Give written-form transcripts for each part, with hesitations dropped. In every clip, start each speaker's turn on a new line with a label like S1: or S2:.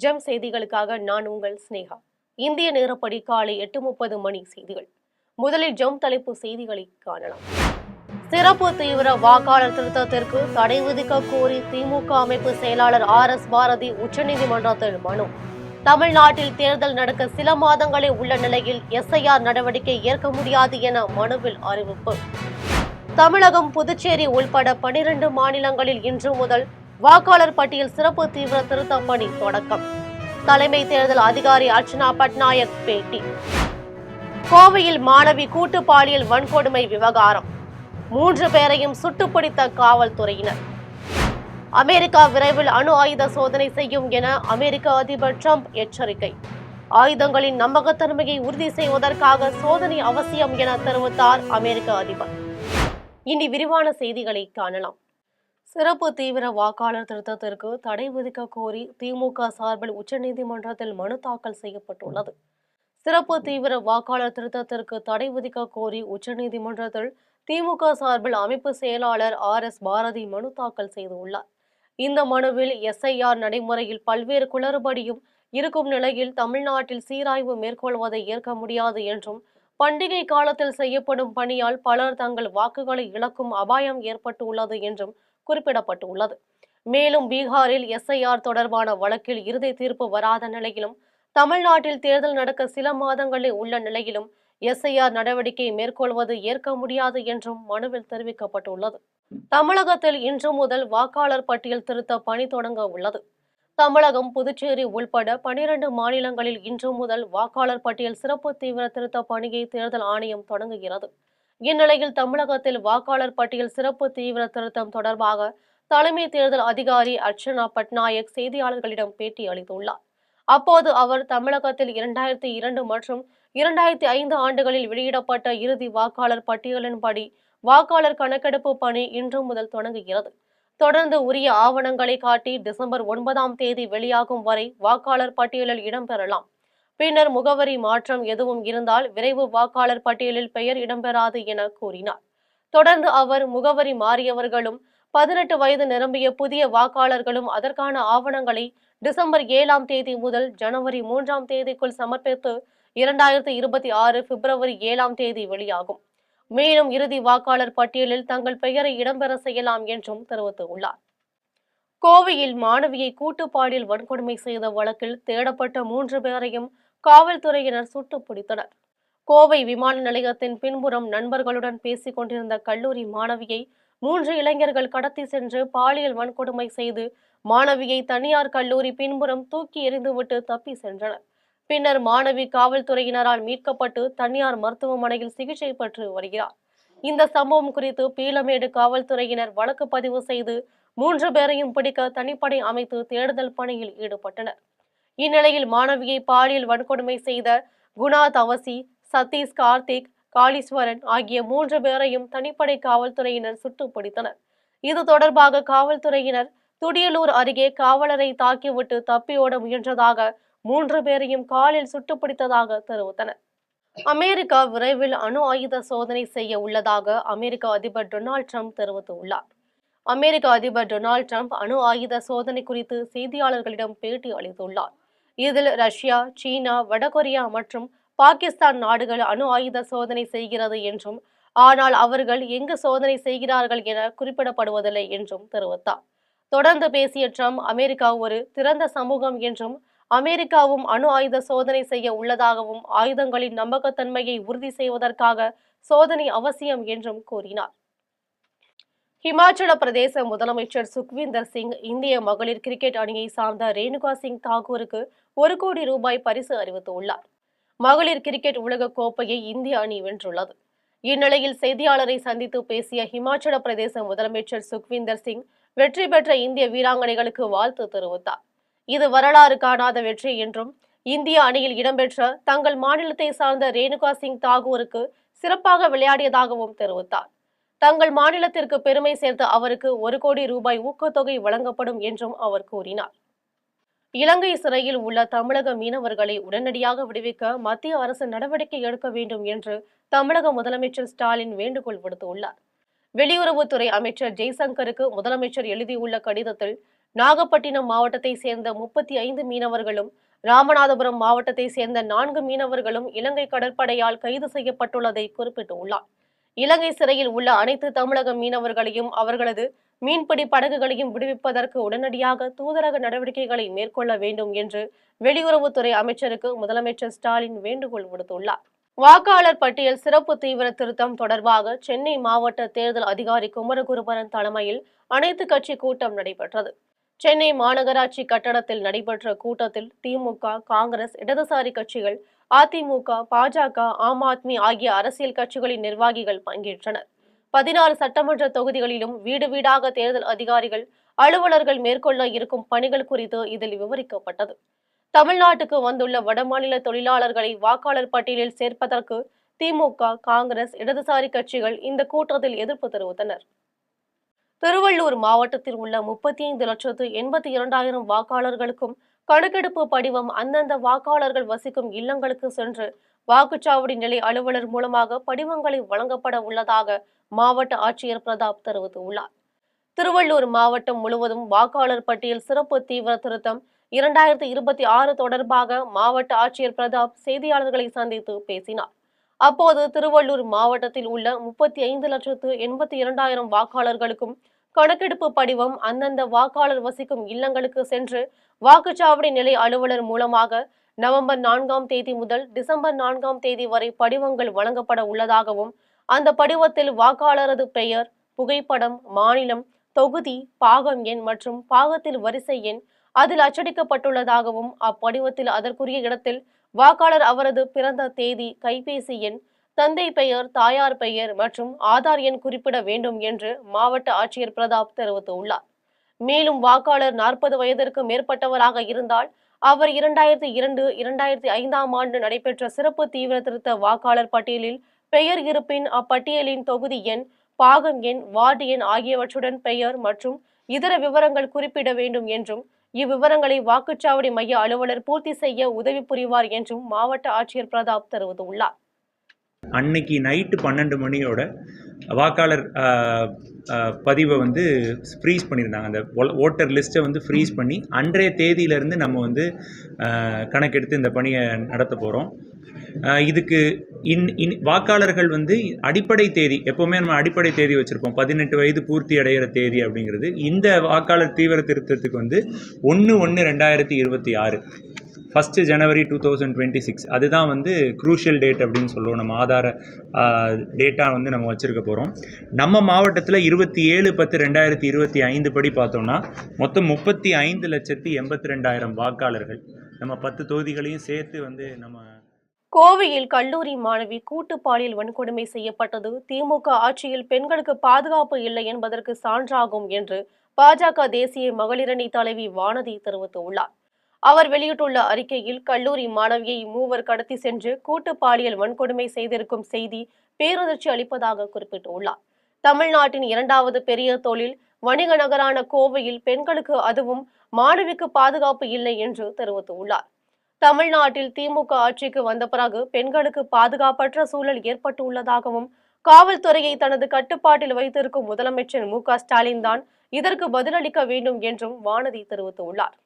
S1: GeM செய்திகளுக்காக நான் உங்கள் ஸ்னேகா. இந்திய நேரப்படி காலை 8:30 மணி செய்திகள். முதலில் ஜெம் தலைப்பு செய்திகளை காணலாம். சிறப்பு தீவிர வாக்காளர் திருத்தத்திற்கு தடை விதிக்க கோரி திமுக அமைப்பு செயலாளர் RS பாரதி உச்சநீதிமன்றத்தில் மனு. தமிழ்நாட்டில் தேர்தல் நடக்க சில மாதங்களே உள்ள நிலையில் SIR நடவடிக்கை ஏற்க முடியாது என மனுவில் அறிவிப்பு. தமிழகம், புதுச்சேரி உள்பட 12 மாநிலங்களில் இன்று முதல் வாக்காளர் பட்டியல் சிறப்பு தீவிர திருத்த பணி தொடக்கம். தலைமை தேர்தல் அதிகாரி அர்ச்சனா பட்நாயக் பேட்டி. கோவையில் மாணவி கூட்டு பாலியல் வன்கொடுமை விவகாரம், 3 பேரையும் சுட்டுப்பிடித்த காவல்துறையினர். அமெரிக்கா விரைவில் அணு ஆயுத சோதனை செய்யும் என அமெரிக்க அதிபர் டிரம்ப் எச்சரிக்கை. ஆயுதங்களின் நம்பகத்தன்மையை உறுதி செய்வதற்காக சோதனை அவசியம் என தெரிவித்தார் அமெரிக்க அதிபர். இனி விரிவான செய்திகளை காணலாம். சிறப்பு தீவிர வாக்காளர் திருத்தத்திற்கு தடை விதிக்க கோரி திமுக சார்பில் உச்சநீதிமன்றத்தில் மனு தாக்கல் செய்யப்பட்டுள்ளது. சிறப்பு தீவிர வாக்காளர் திருத்தத்திற்கு தடை விதிக்க கோரி உச்சநீதிமன்றத்தில் திமுக சார்பில் அமைப்பு செயலாளர் RS பாரதி மனு தாக்கல் செய்துள்ளார். இந்த மனுவில் SIR நடைமுறையில் பல்வேறு குளறுபடியும் இருக்கும் நிலையில் தமிழ்நாட்டில் சீராய்வு மேற்கொள்வதை ஏற்க முடியாது என்றும், பண்டிகை காலத்தில் செய்யப்படும் பணியால் பலர் தங்கள் வாக்குகளை இழக்கும் அபாயம் ஏற்பட்டுள்ளது என்றும் குறிப்பிடப்பட்டுள்ளது. மேலும் பீகாரில் SIR தொடர்பான வழக்கில் இறுதி தீர்ப்பு வராத நிலையிலும், தமிழ்நாட்டில் தேர்தல் நடக்க சில மாதங்களே உள்ள நிலையிலும் SIR நடவடிக்கை மேற்கொள்வது ஏற்க முடியாது என்றும் மனுவில் தெரிவிக்கப்பட்டுள்ளது. தமிழகத்தில் இன்று முதல் வாக்காளர் பட்டியல் திருத்த பணி தொடங்க உள்ளது. தமிழகம், புதுச்சேரி உள்பட 12 மாநிலங்களில் இன்று முதல் வாக்காளர் பட்டியல் சிறப்பு தீவிர திருத்த பணியை தேர்தல் ஆணையம் தொடங்குகிறது. இந்நிலையில் தமிழகத்தில் வாக்காளர் பட்டியல் சிறப்பு தீவிர திருத்தம் தொடர்பாக தலைமை தேர்தல் அதிகாரி அர்ச்சனா பட்நாயக் செய்தியாளர்களிடம் பேட்டி அளித்துள்ளார். அப்போது அவர் தமிழகத்தில் 2002 மற்றும் 2005 ஆண்டுகளில் வெளியிடப்பட்ட இறுதி வாக்காளர் பட்டியலின்படி வாக்காளர் கணக்கெடுப்பு பணி இன்று முதல் தொடங்குகிறது. தொடர்ந்து உரிய ஆவணங்களை காட்டி டிசம்பர் 9ஆம் தேதி வெளியாகும் வரை வாக்காளர் பட்டியலில் இடம்பெறலாம். பின்னர் முகவரி மாற்றம் எதுவும் இருந்தால் விரைவு வாக்காளர் பட்டியலில் பெயர் இடம்பெறாது என கூறினார். தொடர்ந்து அவர் முகவரி மாறியவர்களும் 18 வயது நிரம்பிய புதிய வாக்காளர்களும் அதற்கான ஆவணங்களை டிசம்பர் 7ஆம் தேதி முதல் ஜனவரி 3ஆம் தேதிக்குள் சமர்ப்பித்து 2026 பிப்ரவரி 7ஆம் தேதி வெளியாகும். மேலும் இறுதி வாக்காளர் பட்டியலில் தங்கள் பெயரை இடம்பெற செய்யலாம் என்றும் தெரிவித்துள்ளார். கோவையில் மாணவியை கூட்டு பாலியல் வன்கொடுமை செய்த வழக்கில் தேடப்பட்ட 3 பேரையும் காவல்துறையினர் சுட்டுப் பிடித்தனர். கோவை விமான நிலையத்தின் பின்புறம் நண்பர்களுடன் பேசிக் கொண்டிருந்த கல்லூரி மாணவியை 3 இளைஞர்கள் கடத்தி சென்று பாலியல் வன்கொடுமை செய்து மாணவியை தனியார் கல்லூரி பின்புறம் தூக்கி எறிந்துவிட்டு தப்பி சென்றனர். பின்னர் மாணவி காவல்துறையினரால் மீட்கப்பட்டு தனியார் மருத்துவமனையில் சிகிச்சை பெற்று வருகிறார். இந்த சம்பவம் குறித்து பீளமேடு காவல்துறையினர் வழக்கு பதிவு செய்து 3 பேரையும் பிடிக்க தனிப்படை அமைத்து தேடுதல் பணியில் ஈடுபட்டனர். இந்நிலையில் மாணவியை பாலியல் வன்கொடுமை செய்த குணா தவசி, சதீஷ், கார்த்திக், காளீஸ்வரன் ஆகிய 3 பேரையும் தனிப்படை காவல்துறையினர் சுட்டுப் பிடித்தனர். இது தொடர்பாக காவல்துறையினர் துடியலூர் அருகே காவலரை தாக்கிவிட்டு தப்பியோட முயன்றதாக 3 பேரையும் காலில் சுட்டுப்பிடித்ததாக தெரிவித்தனர். அமெரிக்கா விரைவில் அணு ஆயுத சோதனை செய்ய உள்ளதாக அமெரிக்க அதிபர் டொனால்ட் ட்ரம்ப் தெரிவித்துள்ளார். அமெரிக்க அதிபர் டொனால்ட் ட்ரம்ப் அணு ஆயுத சோதனை குறித்து செய்தியாளர்களிடம் பேட்டி அளித்துள்ளார். இதில் ரஷ்யா, சீனா, வடகொரியா மற்றும் பாகிஸ்தான் நாடுகள் அணு ஆயுத சோதனை செய்கிறது என்றும், ஆனால் அவர்கள் எங்கு சோதனை செய்கிறார்கள் என குறிப்பிடப்படுவதில்லை என்றும் தெரிவித்தார். தொடர்ந்து பேசிய ட்ரம்ப், அமெரிக்கா ஒரு திறந்த சமூகம் என்றும், அமெரிக்காவும் அணு ஆயுத சோதனை செய்ய உள்ளதாகவும், ஆயுதங்களின் நம்பகத்தன்மையை உறுதி செய்வதற்காக சோதனை அவசியம் என்றும் கூறினார். ஹிமாச்சல பிரதேச முதலமைச்சர் சுக்வீந்தர் சிங் இந்திய மகளிர் கிரிக்கெட் அணியை சார்ந்த ரேணுகா சிங் தாக்கூருக்கு 1 கோடி ரூபாய் பரிசு அறிவித்துள்ளார். மகளிர் கிரிக்கெட் உலக கோப்பையை இந்திய அணி வென்றுள்ளது. இந்நிலையில் செய்தியாளரை சந்தித்து பேசிய ஹிமாச்சல பிரதேச முதலமைச்சர் சுக்வீந்தர் சிங் வெற்றி பெற்ற இந்திய வீராங்கனைகளுக்கு வாழ்த்து தெரிவித்தார். இது வரலாறு காணாத வெற்றி என்றும், இந்திய அணியில் இடம்பெற்ற தங்கள் மாநிலத்தை சார்ந்த ரேணுகா சிங் தாக்கூருக்கு சிறப்பாக விளையாடியதாகவும் தெரிவித்தார். தங்கள் மாநிலத்திற்கு பெருமை சேர்த்த அவருக்கு 1 கோடி ரூபாய் ஊக்கத்தொகை வழங்கப்படும் என்றும் அவர் கூறினார். இலங்கை சிறையில் உள்ள தமிழக மீனவர்களை உடனடியாக விடுவிக்க மத்திய அரசு நடவடிக்கை எடுக்க வேண்டும் என்று தமிழக முதலமைச்சர் ஸ்டாலின் வேண்டுகோள் விடுத்துள்ளார். வெளியுறவுத்துறை அமைச்சர் ஜெய்சங்கருக்கு முதலமைச்சர் எழுதியுள்ள கடிதத்தில், நாகப்பட்டினம் மாவட்டத்தை சேர்ந்த 35 மீனவர்களும், ராமநாதபுரம் மாவட்டத்தை சேர்ந்த 4 மீனவர்களும் இலங்கை கடற்படையால் கைது செய்யப்பட்டுள்ளதை குறிப்பிட்டுள்ளார். இலங்கை சிறையில் உள்ள அனைத்து தமிழக மீனவர்களையும் அவர்களது மீன்பிடி படகுகளையும் விடுவிப்பதற்கு உடனடியாக தூதரக நடவடிக்கைகளை மேற்கொள்ள வேண்டும் என்று வெளியுறவுத்துறை அமைச்சருக்கு முதலமைச்சர் ஸ்டாலின் வேண்டுகோள் விடுத்துள்ளார். வாக்காளர் பட்டியல் சிறப்பு தீவிர திருத்தம் தொடர்பாக சென்னை மாவட்ட தேர்தல் அதிகாரி குமரகுருபரன் தலைமையில் அனைத்து கட்சி கூட்டம் நடைபெற்றது. சென்னை மாநகராட்சி கட்டடத்தில் நடைபெற்ற கூட்டத்தில் திமுக, காங்கிரஸ், இடதுசாரி கட்சிகள், அதிமுக, பாஜக, ஆம் ஆத்மி ஆகிய அரசியல் கட்சிகளின் நிர்வாகிகள் பங்கேற்றனர். 16 சட்டமன்ற தொகுதிகளிலும் வீடு வீடாக தேர்தல் அதிகாரிகள், அலுவலர்கள் மேற்கொள்ள இருக்கும் பணிகள் குறித்து இதில் விவரிக்கப்பட்டது. தமிழ்நாட்டுக்கு வந்துள்ள வடமாநில தொழிலாளர்களை வாக்காளர் பட்டியலில் சேர்ப்பதற்கு திமுக, காங்கிரஸ், இடதுசாரி கட்சிகள் இந்த கூட்டத்தில் எதிர்ப்பு தெரிவித்தனர். திருவள்ளூர் மாவட்டத்தில் உள்ள 35,82,000 வாக்காளர்களுக்கும் கணக்கெடுப்பு படிவம் அந்தந்த வாக்காளர்கள் வசிக்கும் இல்லங்களுக்கு சென்று வாக்குச்சாவடி நிலை அலுவலர் மூலமாக படிவங்களை வழங்கப்பட உள்ளதாக மாவட்ட ஆட்சியர் பிரதாப் தெரிவித்துள்ளார். திருவள்ளூர் மாவட்டம் முழுவதும் வாக்காளர் பட்டியல் சிறப்பு தீவிர திருத்தம் 2026 தொடர்பாக மாவட்ட ஆட்சியர் பிரதாப் செய்தியாளர்களை சந்தித்து பேசினார். அப்போது திருவள்ளூர் மாவட்டத்தில் உள்ள 35,82,000 வாக்காளர்களுக்கும் கணக்கெடுப்பு படிவம் அந்தந்த வாக்காளர் வசிக்கும் இல்லங்களுக்கு சென்று வாக்குச்சாவடி நிலை அலுவலர் மூலமாக நவம்பர் 4ஆம் தேதி முதல் டிசம்பர் 4ஆம் தேதி வரை படிவங்கள் வழங்கப்பட உள்ளதாகவும், அந்த படிவத்தில் வாக்காளரது பெயர், புகைப்படம், மாநிலம், தொகுதி, பாகம் எண் மற்றும் பாகத்தில் வரிசை எண் அதில் அச்சடிக்கப்பட்டுள்ளதாகவும், அப்படிவத்தில் அதற்குரிய இடத்தில் வாக்காளர் அவரது பிறந்த தேதி, கைபேசி எண், தந்தை பெயர், தாயார் பெயர் மற்றும் ஆதார் எண் குறிப்பிட வேண்டும் என்று மாவட்ட ஆட்சியர் பிரதாப் தெரிவித்துள்ளார். மேலும் வாக்காளர் 40 வயதிற்கு மேற்பட்டவராக இருந்தால் அவர் 2002, 2005ஆம் ஆண்டு நடைபெற்ற சிறப்பு தீவிர திருத்த வாக்காளர் பட்டியலில் பெயர் இருப்பின் அப்பட்டியலின் தொகுதி எண், பாகம் எண், வார்டு எண் ஆகியவற்றுடன் பெயர் மற்றும் இதர விவரங்கள் குறிப்பிட வேண்டும் என்றும், இவ்விவரங்களை வாக்குச்சாவடி மைய அலுவலர் பூர்த்தி செய்ய உதவி புரிவார் என்றும் மாவட்ட ஆட்சியர் பிரதாப் தெரிவித்துள்ளார்.
S2: அன்னைக்கு நைட்டு 12 மணியோட வாக்காளர் பதிவை ஃப்ரீஸ் பண்ணியிருந்தாங்க. அந்த ஓட்டர் லிஸ்ட்டை ஃப்ரீஸ் பண்ணி அன்றைய தேதியிலேருந்து நம்ம கணக்கெடுத்து இந்த பணியை நடத்த போகிறோம். இதுக்கு வாக்காளர்கள் அடிப்படை தேதி, எப்போவுமே நம்ம அடிப்படை தேதி வச்சுருப்போம், 18 வயது பூர்த்தி அடைகிற தேதி அப்படிங்கிறது. இந்த வாக்காளர் தீவிர திருத்தத்துக்கு 1/1/2026 1 ஜனவரி 2026 அதுதான் க்ரூஷியல் டேட் அப்படின்னு சொல்லுவோம். நம்ம ஆதார டேட்டா நம்ம வச்சுருக்க போகிறோம். நம்ம மாவட்டத்தில் 27/10/2025 படி பார்த்தோம்னா மொத்தம் 35,82,000 வாக்காளர்கள், நம்ம 10 தொகுதிகளையும் சேர்த்து நம்ம.
S1: கோவையில் கல்லூரி மாணவி கூட்டு பாலியல் வன்கொடுமை செய்யப்பட்டது திமுக ஆட்சியில் பெண்களுக்கு பாதுகாப்பு இல்லை என்பதற்கு சான்றாகும் என்று பாஜக தேசிய மகளிரணி தலைவி வானதி தெரிவித்துள்ளார். அவர் வெளியிட்டுள்ள அறிக்கையில், கல்லூரி மாணவியை 3 கடத்தி சென்று கூட்டு பாலியல் வன்கொடுமை செய்திருக்கும் செய்தி பேரதிர்ச்சி அளிப்பதாக குறிப்பிட்டுள்ளார். தமிழ்நாட்டின் 2வது பெரிய தொழில் வணிக நகரான கோவையில் பெண்களுக்கு, அதுவும் மாணவிக்கு பாதுகாப்பு இல்லை என்று தெரிவித்துள்ளார். தமிழ்நாட்டில் திமுக ஆட்சிக்கு வந்த பிறகு பெண்களுக்கு பாதுகாப்பற்ற சூழல் ஏற்பட்டுள்ளதாகவும், காவல்துறையை தனது கட்டுப்பாட்டில் வைத்திருக்கும் முதலமைச்சர் மு.க.ஸ்டாலின் தான் இதற்கு பதிலளிக்க வேண்டும் என்றும் வானதி தெரிவித்துள்ளார்.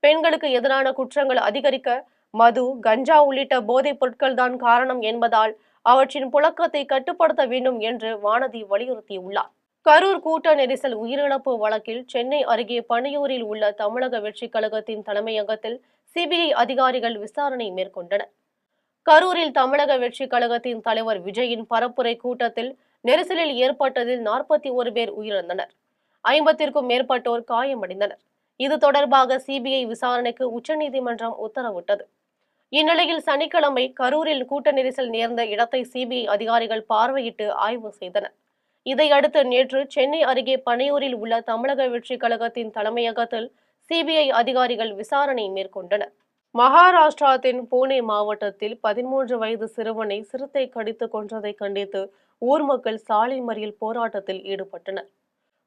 S1: பெண்களுக்கு எதிரான குற்றங்கள் அதிகரிக்க மது, கஞ்சா உள்ளிட்ட போதைப் பொருட்கள் தான் காரணம் என்பதால் அவற்றின் புழக்கத்தை கட்டுப்படுத்த வேண்டும் என்று வானதி வலியுறுத்தியுள்ளார். கரூர் கூட்ட நெரிசல் உயிரிழப்பு வழக்கில் சென்னை அருகே பனையூரில் உள்ள தமிழக வெற்றிக் கழகத்தின் தலைமையகத்தில் சிபிஐ அதிகாரிகள் விசாரணை மேற்கொண்டனர். கரூரில் தமிழக வெற்றிக் கழகத்தின் தலைவர் விஜயின் பரப்புரை கூட்டத்தில் நெரிசலில் ஏற்பட்டதில் 41 பேர் உயிரிழந்தனர். 50க்கும் மேற்பட்டோர் காயமடைந்தனர். இது தொடர்பாக சிபிஐ விசாரணைக்கு உச்சநீதிமன்றம் உத்தரவிட்டது. இந்நிலையில் சனிக்கிழமை கரூரில் கூட்ட நெரிசல் நேர்ந்த இடத்தை சிபிஐ அதிகாரிகள் பார்வையிட்டு ஆய்வு செய்தனர். இதையடுத்து நேற்று சென்னை அருகே பனையூரில் உள்ள தமிழக வெற்றிக் கழகத்தின் தலைமையகத்தில் சிபிஐ அதிகாரிகள் விசாரணை மேற்கொண்டனர். மகாராஷ்டிராவின் புனே மாவட்டத்தில் 13 வயது சிறுவனை சிறுத்தை கடித்து கொன்றதை கண்டித்து ஊர் மக்கள் சாலை மறியல் போராட்டத்தில் ஈடுபட்டனர்.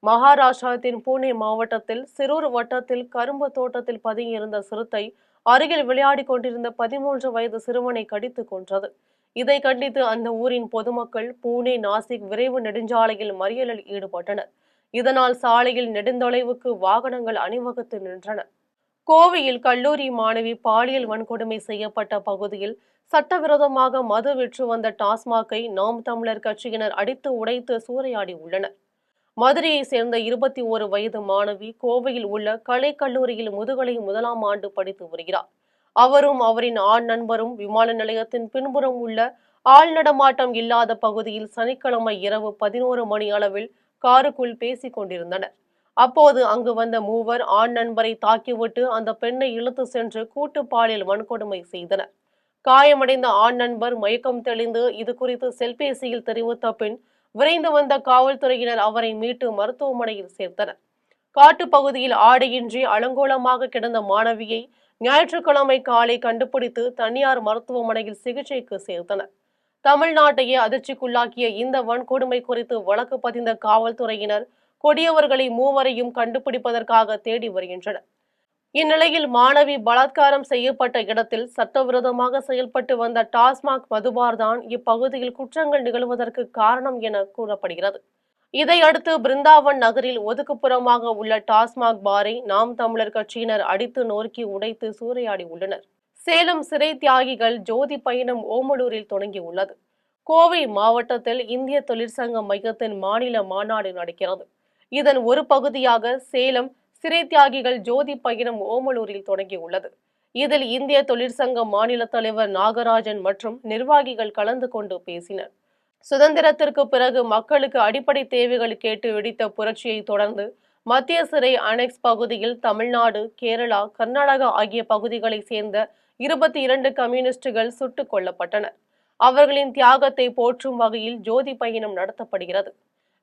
S1: மகாராஷ்டிராவின் புனே மாவட்டத்தில் சிரூர் வட்டத்தில் கரும்பு தோட்டத்தில் பதுங்கியிருந்த சிறுத்தை அருகில் விளையாடி கொண்டிருந்த 13 வயது சிறுவனை கடித்து கொன்றது. இதை கண்டித்து அந்த ஊரின் பொதுமக்கள் புனே நாசிக் விரைவு நெடுஞ்சாலையில் மறியலில் ஈடுபட்டனர். இதனால் சாலையில் நெடுந்தொலைவுக்கு வாகனங்கள் அணிவகுத்து நின்றன. கோவையில் கல்லூரி மாணவி பாலியல் வன்கொடுமை செய்யப்பட்ட பகுதியில் சட்டவிரோதமாக மது விற்று வந்த டாஸ்மாகை நாம் தமிழர் கட்சியினர் அடித்து உடைத்து சூறையாடி உள்ளனர். மதுரையை சேர்ந்த 21 வயது மாணவி கோவையில் உள்ள கலைக்கல்லூரியில் முதுகலை 1ஆம் ஆண்டு படித்து வருகிறார். அவரும் அவரின் ஆண் நண்பரும் விமான நிலையத்தின் பின்புறம் உள்ள ஆள் நடமாட்டம் இல்லாத பகுதியில் சனிக்கிழமை இரவு 11 மணி அளவில் காருக்குள் பேசிக் கொண்டிருந்தனர். அப்போது அங்கு வந்த மூவர் ஆண் நண்பரை தாக்கிவிட்டு அந்த பெண்ணை இழுத்து சென்று கூட்டு பாலியல் வன்கொடுமை செய்தனர். காயமடைந்த ஆண் நண்பர் மயக்கம் தெளிந்து இது குறித்து செல்பேசியில் தெரிவித்த பின் விரைந்து வந்த காவல்துறையினர் அவரை மீட்டு மருத்துவமனையில் சேர்த்தனர். காட்டுப்பகுதியில் ஆடையின்றி அலங்கோலமாக கிடந்த மாணவியை ஞாயிற்றுக்கிழமை காலை கண்டுபிடித்து தனியார் மருத்துவமனையில் சிகிச்சைக்கு சேர்த்தனர். தமிழ்நாட்டையே அதிர்ச்சிக்குள்ளாக்கிய இந்த வன்கொடுமை குறித்து வழக்கு பதிந்த காவல்துறையினர் கொடியவர்களை மூவரையும் கண்டுபிடிப்பதற்காக தேடி வருகின்றனர். இந்நிலையில் மாணவி பலாத்காரம் செய்யப்பட்ட இடத்தில் சட்டவிரோதமாக செயல்பட்டு வந்த டாஸ்மாக் மதுபார் தான் இப்பகுதியில் குற்றங்கள் நிகழ்வதற்கு காரணம் என கூறப்படுகிறது. இதையடுத்து பிருந்தாவன் நகரில் ஒதுக்குப்புறமாக உள்ள டாஸ்மாக் பாரை நாம் தமிழர் கட்சியினர் அடித்து நொறுக்கி உடைத்து சூறையாடி உள்ளனர். சேலம் சிறை தியாகிகள் ஜோதி பயணம் ஓமலூரில் தொடங்கியுள்ளது. கோவை மாவட்டத்தில் இந்திய தொழிற்சங்க மையத்தின் மாநில மாநாடு நடக்கிறது. இதன் ஒரு பகுதியாக சேலம் சிறை தியாகிகள் ஜோதி பயணம் ஓமலூரில் தொடங்கியுள்ளது. இதில் இந்திய தொழிற்சங்க மாநில தலைவர் நாகராஜன் மற்றும் நிர்வாகிகள் கலந்து கொண்டு பேசினர். சுதந்திரத்திற்கு பிறகு மக்களுக்கு அடிப்படை தேவைகள் கேட்டு வெடித்த புரட்சியை தொடர்ந்து மத்திய சிறை அனெக்ஸ் பகுதியில் தமிழ்நாடு, கேரளா, கர்நாடகா ஆகிய பகுதிகளை சேர்ந்த 22 கம்யூனிஸ்டுகள் சுட்டுக் கொல்லப்பட்டனர். அவர்களின் தியாகத்தை போற்றும் வகையில் ஜோதி பயணம் நடத்தப்படுகிறது.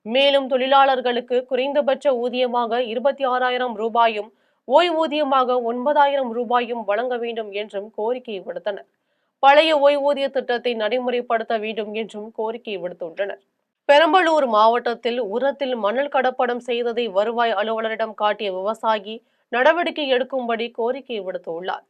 S1: மேலும் தொழிலாளர்களுக்கு குறைந்தபட்ச ஊதியமாக 26,000 ரூபாயும் ஓய்வூதியமாக 9,000 ரூபாயும் வழங்க வேண்டும் என்றும் கோரிக்கை விடுத்தனர். பழைய ஓய்வூதிய திட்டத்தை நடைமுறைப்படுத்த வேண்டும் என்றும் கோரிக்கை விடுத்துள்ளனர். பெரம்பலூர் மாவட்டத்தில் உரத்தில் மணல் கடப்படம் செய்ததை வருவாய் அலுவலரிடம் காட்டிய விவசாயி நடவடிக்கை எடுக்கும்படி கோரிக்கை விடுத்துள்ளார்.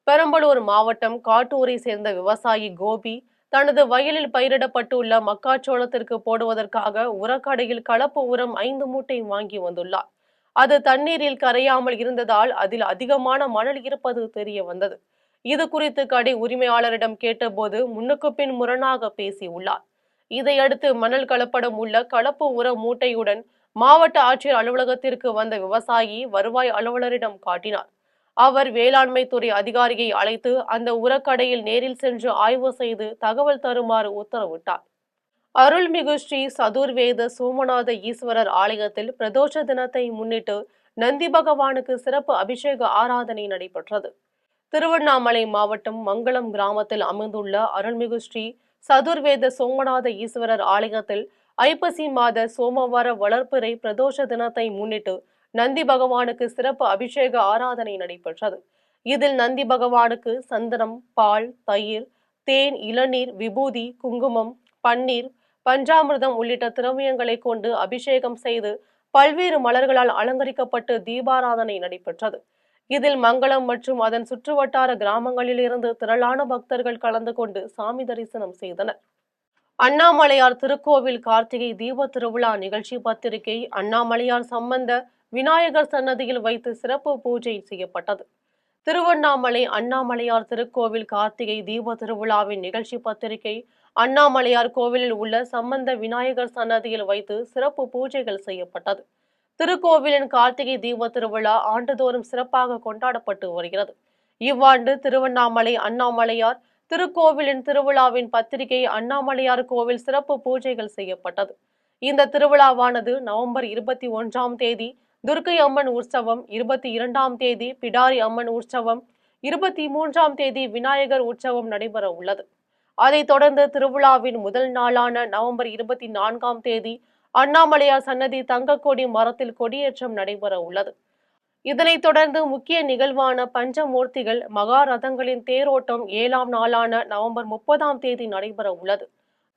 S1: பெரம்பலூர் மாவட்டம் காட்டூரை சேர்ந்த விவசாயி கோபி தனது வயலில் பயிரிடப்பட்டுள்ள மக்காச்சோளத்திற்கு போடுவதற்காக உரக்கடையில் கலப்பு உரம் 5 மூட்டை வாங்கி வந்துள்ளார். அது தண்ணீரில் கரையாமல் இருந்ததால் அதில் அதிகமான மணல் இருப்பது தெரிய வந்தது. இது குறித்து கடை உரிமையாளரிடம் கேட்டபோது முன்னுக்கு பின் முரணாக பேசியுள்ளார். இதையடுத்து மணல் கலப்படம் உள்ள கலப்பு உர மூட்டையுடன் மாவட்ட ஆட்சியர் அலுவலகத்திற்கு வந்த விவசாயி வருவாய் அலுவலரிடம் காட்டினார். அவர் வேளாண்மை துறை அதிகாரியை அழைத்து அந்த உரக்கடையில் நேரில் சென்று ஆய்வு செய்து தகவல் தருமாறு உத்தரவிட்டார். அருள்மிகு ஸ்ரீ சதுர்வேத சோமநாத ஈஸ்வரர் ஆலயத்தில் பிரதோஷ தினத்தை முன்னிட்டு நந்தி பகவானுக்கு சிறப்பு அபிஷேக ஆராதனை நடைபெற்றது. திருவண்ணாமலை மாவட்டம் மங்களம் கிராமத்தில் அமைந்துள்ள அருள்மிகு ஸ்ரீ சதுர்வேத சோமநாத ஈஸ்வரர் ஆலயத்தில் ஐப்பசி மாத சோமவார வளர்ப்பிறை பிரதோஷ தினத்தை முன்னிட்டு நந்தி பகவானுக்கு சிறப்பு அபிஷேக ஆராதனை நடைபெற்றது. இதில் நந்தி பகவானுக்கு சந்தனம், பால், தயிர், தேன், இளநீர், விபூதி, குங்குமம், பன்னீர், பஞ்சாமிர்தம் உள்ளிட்ட திரவியங்களை கொண்டு அபிஷேகம் செய்து பல்வேறு மலர்களால் அலங்கரிக்கப்பட்டு தீபாராதனை நடைபெற்றது. இதில் மங்களம் மற்றும் அதன் சுற்றுவட்டார கிராமங்களில் இருந்து திரளான பக்தர்கள் கலந்து கொண்டு சாமி தரிசனம் செய்தனர். அண்ணாமலையார் திருக்கோவில் கார்த்திகை தீப திருவிழா நிகழ்ச்சி பத்திரிகை அண்ணாமலையார் சம்பந்த விநாயகர் சன்னதியில் வைத்து சிறப்பு பூஜை செய்யப்பட்டது. திருவண்ணாமலை அண்ணாமலையார் திருக்கோவில் கார்த்திகை தீப திருவிழாவின் நிகழ்ச்சி பத்திரிகை அண்ணாமலையார் கோவிலில் உள்ள சம்பந்த விநாயகர் சன்னதியில் வைத்து சிறப்பு பூஜைகள் செய்யப்பட்டது. திருக்கோவிலின் கார்த்திகை தீப திருவிழா ஆண்டுதோறும் சிறப்பாக கொண்டாடப்பட்டு வருகிறது. இவ்வாண்டு திருவண்ணாமலை அண்ணாமலையார் திருக்கோவிலின் திருவிழாவின் பத்திரிகை அண்ணாமலையார் கோவில் சிறப்பு பூஜைகள் செய்யப்பட்டது. இந்த திருவிழாவானது நவம்பர் 21ஆம் தேதி துர்க்கை அம்மன் உற்சவம், 22ஆம் தேதி பிடாரி அம்மன் உற்சவம், 23ஆம் தேதி விநாயகர் உற்சவம் நடைபெற உள்ளது. அதைத் தொடர்ந்து திருவிழாவின் முதல் நாளான நவம்பர் 24ஆம் தேதி அண்ணாமலையார் சன்னதி தங்கக்கொடி மரத்தில் கொடியேற்றம் நடைபெற உள்ளது. இதனைத் தொடர்ந்து முக்கிய நிகழ்வான பஞ்சமூர்த்திகள் மகாரதங்களின் தேரோட்டம் 7ஆம் நாளான நவம்பர் 30ஆம் தேதி நடைபெற உள்ளது.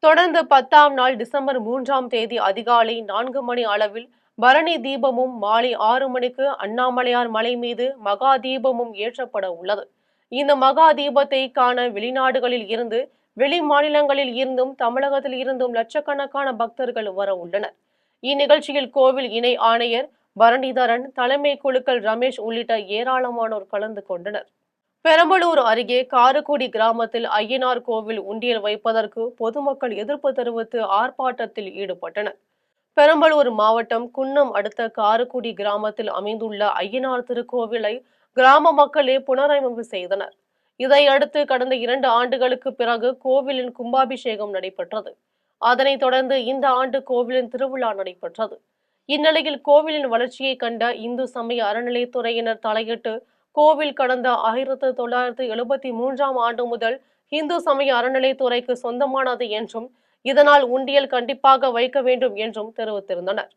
S1: தொடர்ந்து 10ஆம் நாள் டிசம்பர் 3ஆம் தேதி அதிகாலை 4 மணி அளவில் பரணி தீபமும் மாலை 6 மணிக்கு அண்ணாமலையார் மலை மீது மகா தீபமும் ஏற்றப்பட உள்ளது. இந்த மகா தீபத்தை காண வெளிநாடுகளில் இருந்து வெளி மாநிலங்களில் இருந்தும் தமிழகத்தில் இருந்தும் லட்சக்கணக்கான பக்தர்கள் வர உள்ளனர். இந்நிகழ்ச்சியில் கோவில் இணை ஆணையர் பரணிதரன், தலைமை குழுக்கள் ரமேஷ் உள்ளிட்ட ஏராளமானோர் கலந்து கொண்டனர். பெரம்பலூர் அருகே காரக்குடி கிராமத்தில் ஐயனார் கோவில் உண்டியல் வைப்பதற்கு பொதுமக்கள் எதிர்ப்பு தெரிவித்து ஆர்ப்பாட்டத்தில் ஈடுபட்டனர். பெரம்பலூர் மாவட்டம் குன்னம் அடுத்த காரக்குடி கிராமத்தில் அமைந்துள்ள ஐயனார் திருக்கோவிலை கிராம மக்களே புனரமைப்பு செய்தனர். இதையடுத்து கடந்த 2 ஆண்டுகளுக்கு பிறகு கோவிலின் கும்பாபிஷேகம் நடைபெற்றது. அதனைத் தொடர்ந்து இந்த ஆண்டு கோவிலின் திருவிழா நடைபெற்றது. இந்நிலையில் கோவிலின் வளர்ச்சியை கண்ட இந்து சமய அறநிலையத்துறையினர் தலையிட்டு கோவில் கடந்த 1973ஆம் ஆண்டு முதல் இந்து சமய அறநிலையத்துறைக்கு சொந்தமானது என்றும் இதனால் உண்டியல் கண்டிப்பாக வைக்க வேண்டும் என்றும் தெரிவித்திருந்தனர்.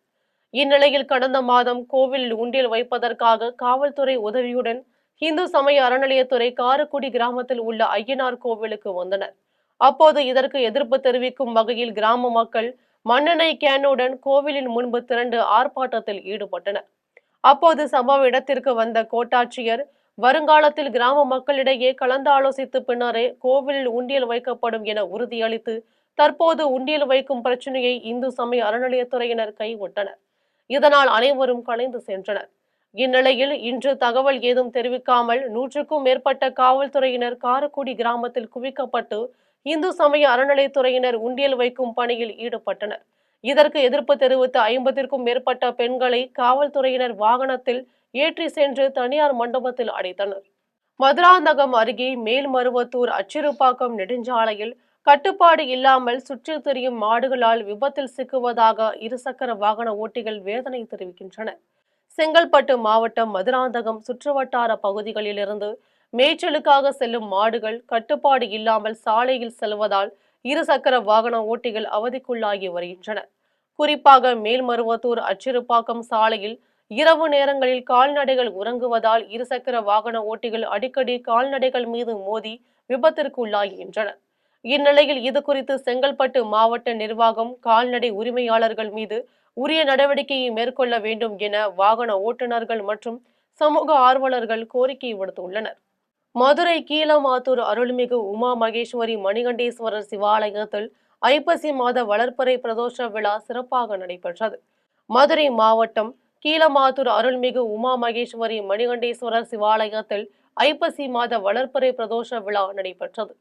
S1: இந்நிலையில் கடந்த மாதம் கோவிலில் உண்டியல் வைப்பதற்காக காவல்துறை உதவியுடன் இந்து சமய அறநிலையத்துறை காரக்குடி கிராமத்தில் உள்ள ஐயனார் கோவிலுக்கு வந்தனர். அப்போது இதற்கு எதிர்ப்பு தெரிவிக்கும் வகையில் கிராம மக்கள் மண்ணெண்ணெய் கேனுடன் கோவிலின் முன்பு திரண்டு ஆர்ப்பாட்டத்தில் ஈடுபட்டனர். அப்போது சம்பவ இடத்திற்கு வந்த கோட்டாட்சியர் வருங்காலத்தில் கிராம மக்களிடையே கலந்தாலோசித்து பின்னரே கோவிலில் உண்டியல் வைக்கப்படும் என உறுதியளித்து தற்போது உண்டியல் வைக்கும் பிரச்சனையை இந்து சமய அறநிலையத்துறையினர் கைவிட்டனர். இதனால் அனைவரும் கலைந்து சென்றனர். இந்நிலையில் இன்று தகவல் ஏதும் தெரிவிக்காமல் 100க்கும் மேற்பட்ட காவல்துறையினர் காரக்குடி கிராமத்தில் குவிக்கப்பட்டு இந்து சமய அறநிலையத்துறையினர் உண்டியல் வைக்கும் பணியில் ஈடுபட்டனர். இதற்கு எதிர்ப்பு தெரிவித்த 50க்கும் மேற்பட்ட பெண்களை காவல்துறையினர் வாகனத்தில் ஏற்றி சென்று தனியார் மண்டபத்தில் அடைத்தனர். மதுராந்தகம் அருகே மேல்மருவத்தூர் அச்சிறுபாக்கம் நெடுஞ்சாலையில் கட்டுப்பாடு இல்லாமல் சுற்றித் திரியும் மாடுகளால் விபத்தில் சிக்குவதாக இருசக்கர வாகன ஓட்டிகள் வேதனை தெரிவிக்கின்றனர். செங்கல்பட்டு மாவட்டம் மதுராந்தகம் சுற்றுவட்டார பகுதிகளிலிருந்து மேய்ச்சலுக்காக செல்லும் மாடுகள் கட்டுப்பாடு இல்லாமல் சாலையில் செல்வதால் இருசக்கர வாகன ஓட்டிகள் அவதிக்குள்ளாகி வருகின்றனர். குறிப்பாக மேல்மருவத்தூர் அச்சிறுபாக்கம் சாலையில் இரவு நேரங்களில் கால்நடைகள் உறங்குவதால் இருசக்கர வாகன ஓட்டிகள் அடிக்கடி கால்நடைகள் மீது மோதி விபத்திற்குள்ளாகின்றனர். இந்நிலையில் இதுகுறித்து செங்கல்பட்டு மாவட்ட நிர்வாகம் கால்நடை உரிமையாளர்கள் மீது உரிய நடவடிக்கையை மேற்கொள்ள வேண்டும் என வாகன ஓட்டுநர்கள் மற்றும் சமூக ஆர்வலர்கள் கோரிக்கை விடுத்துள்ளனர். மதுரை கீழமாத்தூர் அருள்மிகு உமா மகேஸ்வரி மணிகண்டேஸ்வரர் சிவாலயத்தில் ஐப்பசி மாத வளர்ப்பறை பிரதோஷ விழா சிறப்பாக நடைபெற்றது. மதுரை மாவட்டம் கீழமாத்தூர் அருள்மிகு உமா மகேஸ்வரி மணிகண்டேஸ்வரர் சிவாலயத்தில் ஐப்பசி மாத வளர்ப்பறை பிரதோஷ விழா நடைபெற்றது.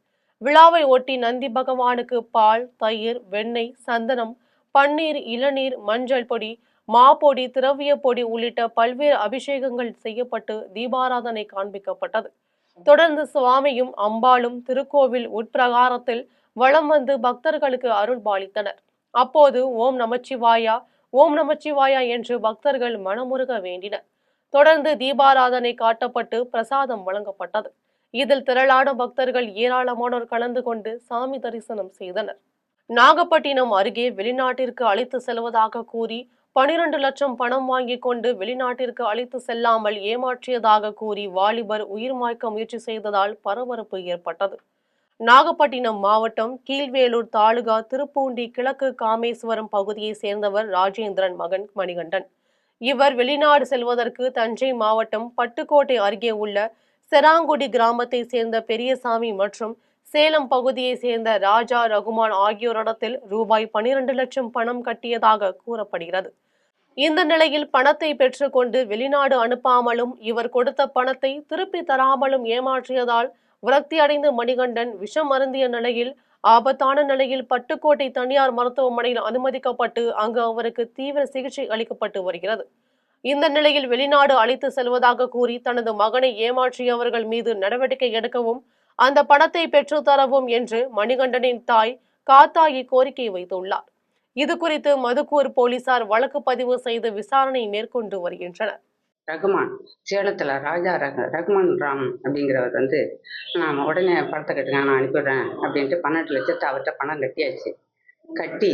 S1: விழாவை ஒட்டி நந்தி பகவானுக்கு பால், தயிர், வெண்ணெய், சந்தனம், பன்னீர், இளநீர், மஞ்சள் பொடி, மாப்பொடி, திரவிய பொடி உள்ளிட்ட பல்வேறு அபிஷேகங்கள் செய்யப்பட்டு தீபாராதனை காண்பிக்கப்பட்டது. தொடர்ந்து சுவாமியும் அம்பாளும் திருக்கோவில் உட்பிரகாரத்தில் வலம் வந்து பக்தர்களுக்கு அருள் பாலித்தனர். அப்போது ஓம் நமச்சிவாயா, ஓம் நமச்சிவாயா என்று பக்தர்கள் மனமுருக வேண்டினர். தொடர்ந்து தீபாராதனை காட்டப்பட்டு பிரசாதம் வழங்கப்பட்டது. இதில் திரளான பக்தர்கள் ஏராளமானோர் கலந்து கொண்டு சாமி தரிசனம் செய்தனர். நாகப்பட்டினம் அருகே வெளிநாட்டிற்கு அழைத்து செல்வதாக கூறி 12 லட்சம் பணம் வாங்கிக் கொண்டு வெளிநாட்டிற்கு அழைத்து செல்லாமல் ஏமாற்றியதாக கூறி வாலிபர் உயிர் மாய்க்க முயற்சி செய்ததால் பரபரப்பு ஏற்பட்டது. நாகப்பட்டினம் மாவட்டம் கீழ்வேலூர் தாலுகா திருப்பூண்டி கிழக்கு காமேஸ்வரம் பகுதியை சேர்ந்தவர் ராஜேந்திரன் மகன் மணிகண்டன். இவர் வெளிநாடு செல்வதற்கு தஞ்சை மாவட்டம் பட்டுக்கோட்டை அருகே உள்ள செராங்குடி கிராமத்தை சேர்ந்த பெரியசாமி மற்றும் சேலம் பகுதியை சேர்ந்த ராஜா ரகுமான் ஆகியோரிடத்தில் ரூபாய் 12 லட்சம் பணம் கட்டியதாக கூறப்படுகிறது. இந்த நிலையில் பணத்தை பெற்றுக்கொண்டு வெளிநாடு அனுப்பாமலும் இவர் கொடுத்த பணத்தை திருப்பி தராமலும் ஏமாற்றியதால் விரக்தி அடைந்த மணிகண்டன் விஷம் அருந்திய நிலையில் ஆபத்தான நிலையில் பட்டுக்கோட்டை தனியார் மருத்துவமனையில் அனுமதிக்கப்பட்டு அங்கு அவருக்கு தீவிர சிகிச்சை அளிக்கப்பட்டு வருகிறது. இந்த நிலையில் வெளிநாடு அழைத்து செல்வதாக கூறி தனது மகனை ஏமாற்றியவர்கள் மீது நடவடிக்கை எடுக்கவும் அந்த பணத்தை பெற்று தரவும் என்று மணிகண்டனின் தாய் காத்தாயி கோரிக்கை வைத்துள்ளார். இது குறித்து மதுக்கூர் போலீசார் வழக்கு பதிவு செய்து விசாரணை மேற்கொண்டு வருகின்றனர்.
S3: ரகுமான் சேலத்தில் ராஜா ரகுமான் ராம் அப்படிங்கிறவர் வந்து நான் உடனே பணத்தை கட்டுங்க நான் அனுப்பிடுறேன் அப்படின்ட்டு 12 லட்சத்தை அவர்கிட்ட பணம் கட்டியாச்சு. கட்டி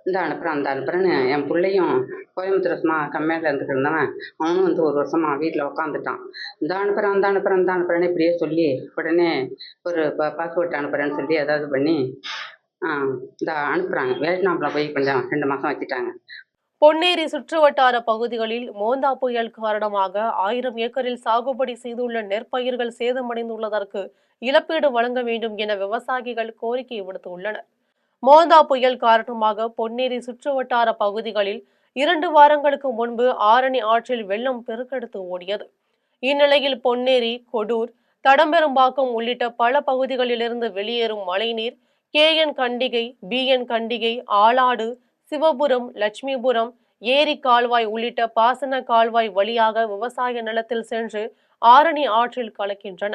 S3: இந்த அனுப்புகிறேன் அந்த அனுப்புகிறேன்னு என் பிள்ளையும் கோயம்புத்தூர் கம்மியாக இருந்துட்டு இருந்தவன் அவனும் வந்து 1 வருஷமா வீட்டில் உட்காந்துட்டான். இந்த அனுப்புகிறேன் அந்த அனுப்புகிறேன் இந்த அனுப்புகிறேன்னு இப்படியே சொல்லி உடனே ஒரு பாஸ்போர்ட் அனுப்புகிறேன்னு சொல்லி ஏதாவது பண்ணி இந்த அனுப்புகிறாங்க. வியட்நாமில் போய் கொஞ்சம் 2 மாதம் வச்சுட்டாங்க.
S1: பொன்னேரி சுற்றுவட்டார பகுதிகளில் மோந்தா புயல் காரணமாக 1000 ஏக்கரில் சாகுபடி செய்துள்ள நெற்பயிர்கள் சேதமடைந்துள்ளதற்கு இழப்பீடு வழங்க வேண்டும் என விவசாயிகள் கோரிக்கை விடுத்துள்ளனர். மோந்தா புயல் காரணமாக பொன்னேரி சுற்றுவட்டார பகுதிகளில் 2 வாரங்களுக்கு முன்பு ஆரணி ஆற்றில் வெள்ளம் பெருக்கெடுத்து ஓடியது. இந்நிலையில் பொன்னேரி, கொடூர், தடம்பெரும்பாக்கம் உள்ளிட்ட பல பகுதிகளிலிருந்து வெளியேறும் மழைநீர் KN கண்டிகை, BN கண்டிகை, ஆலாடு, சிவபுரம், லட்சுமிபுரம், ஏரி கால்வாய் உள்ளிட்ட பாசன கால்வாய் வழியாக விவசாய நிலத்தில் சென்று ஆரணி ஆற்றில் கலக்கின்றன.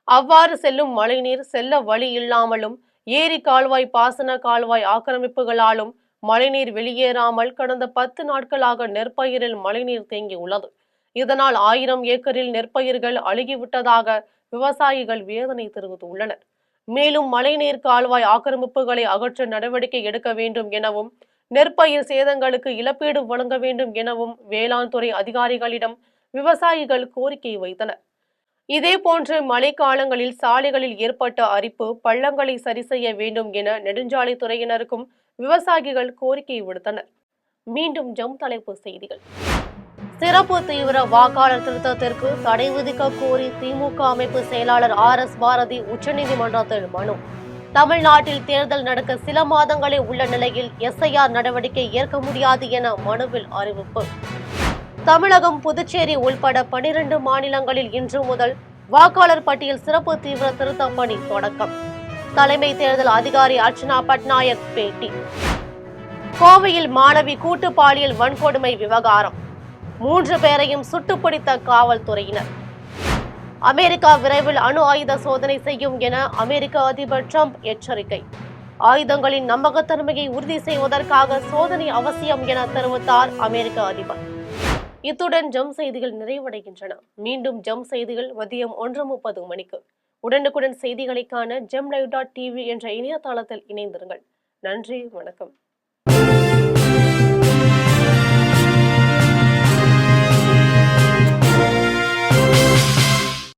S1: அவ்வாறு செல்லும் மழைநீர் செல்ல வழி இல்லாமலும் ஏரி கால்வாய், பாசன கால்வாய் ஆக்கிரமிப்புகளாலும் மழைநீர் வெளியேறாமல் கடந்த 10 நாட்களாக நெற்பயிரில் மழைநீர் தேங்கியுள்ளது. இதனால் 1000 ஏக்கரில் நெற்பயிர்கள் அழுகிவிட்டதாக விவசாயிகள் வேதனை தெரிவித்துள்ளனர். மேலும் மழைநீர் கால்வாய் ஆக்கிரமிப்புகளை அகற்ற நடவடிக்கை எடுக்க வேண்டும் எனவும், நெற்பயிர் சேதங்களுக்கு இழப்பீடு வழங்க வேண்டும் எனவும் வேளாண் துறை அதிகாரிகளிடம் விவசாயிகள் கோரிக்கை வைத்தனர். இதேபோன்று மழைக்காலங்களில் சாலைகளில் ஏற்பட்ட அரிப்பு, பள்ளங்களை சரி செய்ய வேண்டும் என நெடுஞ்சாலைத்துறையினருக்கும் விவசாயிகள் கோரிக்கை விடுத்தனர். மீண்டும் தலைப்புச் செய்திகள். சிறப்பு தீவிர வாக்காளர் திருத்தத்திற்கு தடை விதிக்க கோரி திமுக அமைப்பு செயலாளர் RS பாரதி உச்சநீதிமன்றத்தில் மனு. தமிழ்நாட்டில் தேர்தல் நடக்க சில மாதங்களே உள்ள நிலையில் SIR நடவடிக்கை ஏற்க முடியாது என மனுவில் அறிவிப்பு. தமிழகம், புதுச்சேரி உள்பட 12 மாநிலங்களில் இன்று முதல் வாக்காளர் பட்டியல் சிறப்பு தீவிர திருத்த பணி தொடக்கம். தலைமை தேர்தல் அதிகாரி அர்ச்சனா பட்நாயக் பேட்டி. கோவையில் மாணவி கூட்டு பாலியல் வன்கொடுமை விவகாரம், 3 பேரையும் சுட்டுப்பிடித்த காவல்துறையினர். அமெரிக்கா விரைவில் அணு ஆயுத சோதனை செய்யும் என அமெரிக்க அதிபர் டிரம்ப் எச்சரிக்கை. ஆயுதங்களின் நம்பகத்தன்மையை உறுதி செய்வதற்காக சோதனை அவசியம் என தெரிவித்தார் அமெரிக்க அதிபர். இத்துடன் செய்திகள் நிறைவடைகின்றன. மீண்டும் செய்திகள் மதியம் 1:30 மணிக்கு. உடனுக்குடன் செய்திகளை காண GemLive.tv என்ற இணையதளத்தில் இணைந்திருங்கள். நன்றி, வணக்கம்.